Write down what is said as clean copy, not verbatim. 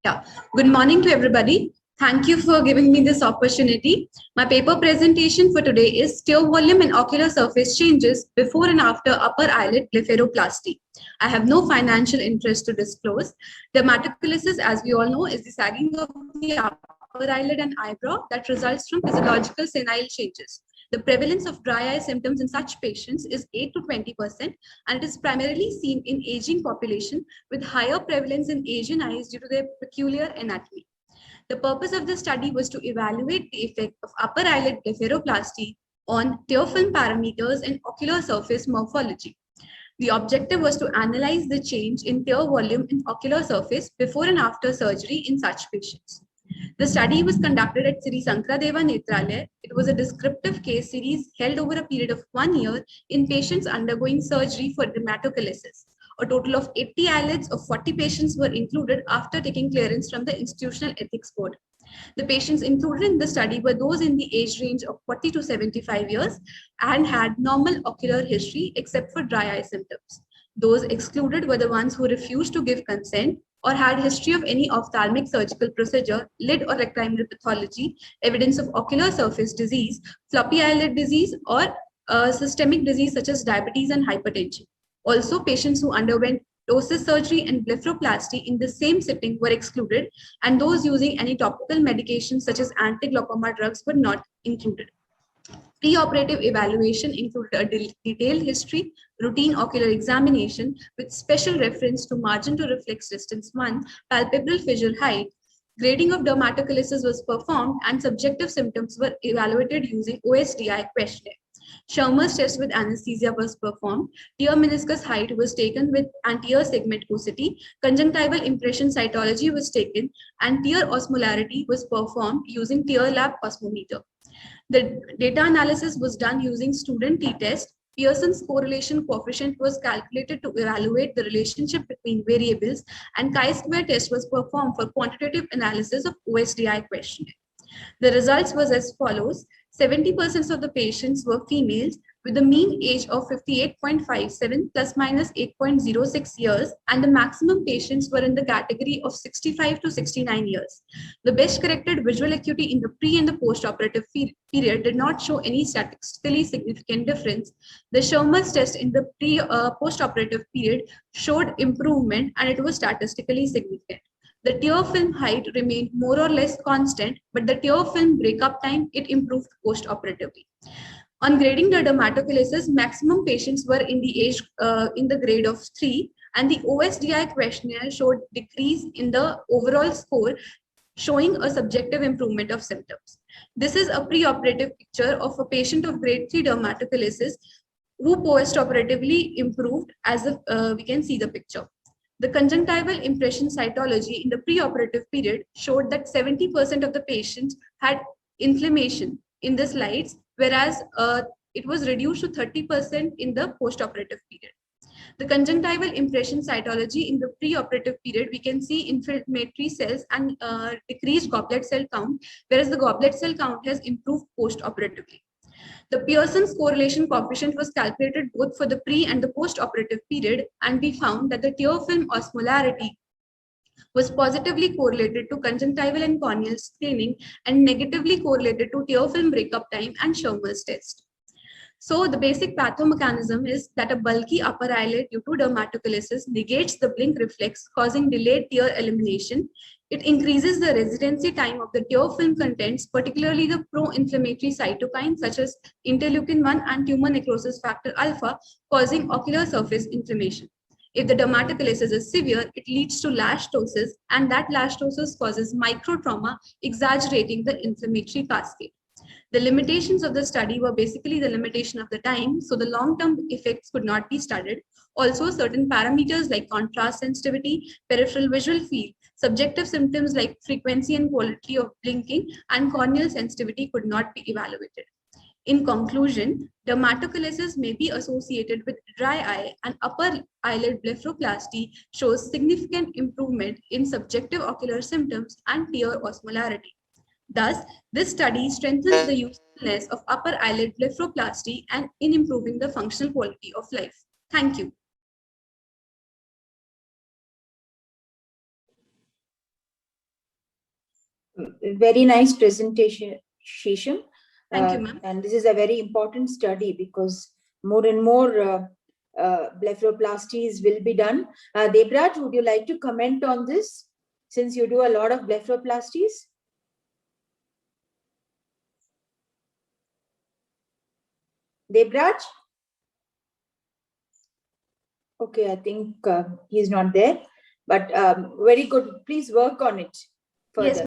Yeah, good morning to everybody. Thank you for giving me this opportunity. My paper presentation for today is tear volume and ocular surface changes before and after upper eyelid blepharoplasty. I have no financial interest to disclose. Dermatochlesis, as we all know, is the sagging of the upper eyelid and eyebrow that results from physiological senile changes. The prevalence of dry eye symptoms in such patients is 8 to 20%, and it is primarily seen in aging population with higher prevalence in Asian eyes due to their peculiar anatomy. The purpose of the study was to evaluate the effect of upper eyelid blepharoplasty on tear film parameters and ocular surface morphology. The objective was to analyze the change in tear volume and ocular surface before and after surgery in such patients. The study was conducted at Sri Sankradeva Netralaya. It was a descriptive case series held over a period of 1 year in patients undergoing surgery for dermatochlesis. A total of 80 eyelids of 40 patients were included after taking clearance from the Institutional Ethics Board. The patients included in the study were those in the age range of 40 to 75 years and had normal ocular history except for dry eye symptoms. Those excluded were the ones who refused to give consent or had history of any ophthalmic surgical procedure, lid or rectilinear pathology, evidence of ocular surface disease, floppy eyelid disease, or systemic disease such as diabetes and hypertension. Also, patients who underwent ptosis surgery and blepharoplasty in the same setting were excluded, and those using any topical medications such as anti-glaucoma drugs were not included. Preoperative evaluation included a detailed history, routine ocular examination with special reference to margin to reflex distance 1, palpebral fissure height. Grading of dermatochlesis was performed and subjective symptoms were evaluated using OSDI questionnaire. Schirmer's test with anesthesia was performed. Tear meniscus height was taken with anterior segment OCT. Conjunctival impression cytology was taken, and tear osmolarity was performed using tear lab osmometer. The data analysis was done using student t-test. Pearson's correlation coefficient was calculated to evaluate the relationship between variables, and chi-square test was performed for quantitative analysis of OSDI questionnaire. The results was as follows. 70% of the patients were females with a mean age of 58.57 plus minus 8.06 years, and the maximum patients were in the category of 65 to 69 years. The best corrected visual acuity in the pre and the post-operative period did not show any statistically significant difference. The Schirmer's test in the post-operative period showed improvement, and it was statistically significant. The tear film height remained more or less constant, but the tear film breakup time, it improved post-operatively. On grading the dermatochlesis, maximum patients were in the grade of 3, and the OSDI questionnaire showed decrease in the overall score, showing a subjective improvement of symptoms. This is a preoperative picture of a patient of grade 3 dermatochlesis who post-operatively improved, as we can see the picture. The conjunctival impression cytology in the preoperative period showed that 70% of the patients had inflammation in the slides, whereas it was reduced to 30% in the postoperative period. The conjunctival impression cytology in the preoperative period, we can see inflammatory cells and decreased goblet cell count, whereas the goblet cell count has improved postoperatively. The Pearson's correlation coefficient was calculated both for the pre and the post-operative period, and we found that the tear film osmolarity was positively correlated to conjunctival and corneal staining and negatively correlated to tear film breakup time and Schirmer's test. So the basic pathomechanism is that a bulky upper eyelid due to dermatochlesis negates the blink reflex, causing delayed tear elimination. It increases the residency time of the tear film contents, particularly the pro-inflammatory cytokines such as interleukin-1 and tumor necrosis factor alpha, causing ocular surface inflammation. If the dermatochlesis is severe, it leads to lash ptosis, and that lash ptosis causes microtrauma, exaggerating the inflammatory cascade. The limitations of the study were basically the limitation of the time, so the long-term effects could not be studied. Also, certain parameters like contrast sensitivity, peripheral visual field, subjective symptoms like frequency and quality of blinking, and corneal sensitivity could not be evaluated. In conclusion, dermatochlesis may be associated with dry eye, and upper eyelid blepharoplasty shows significant improvement in subjective ocular symptoms and tear osmolarity. Thus, this study strengthens the usefulness of upper eyelid blepharoplasty and in improving the functional quality of life. Thank you. Very nice presentation, Shisham. Thank you, ma'am. And this is a very important study because more and more blepharoplasties will be done. Debraj, would you like to comment on this since you do a lot of blepharoplasties? Debraj? Okay, I think he's not there, but very good. Please work on it further. Yes.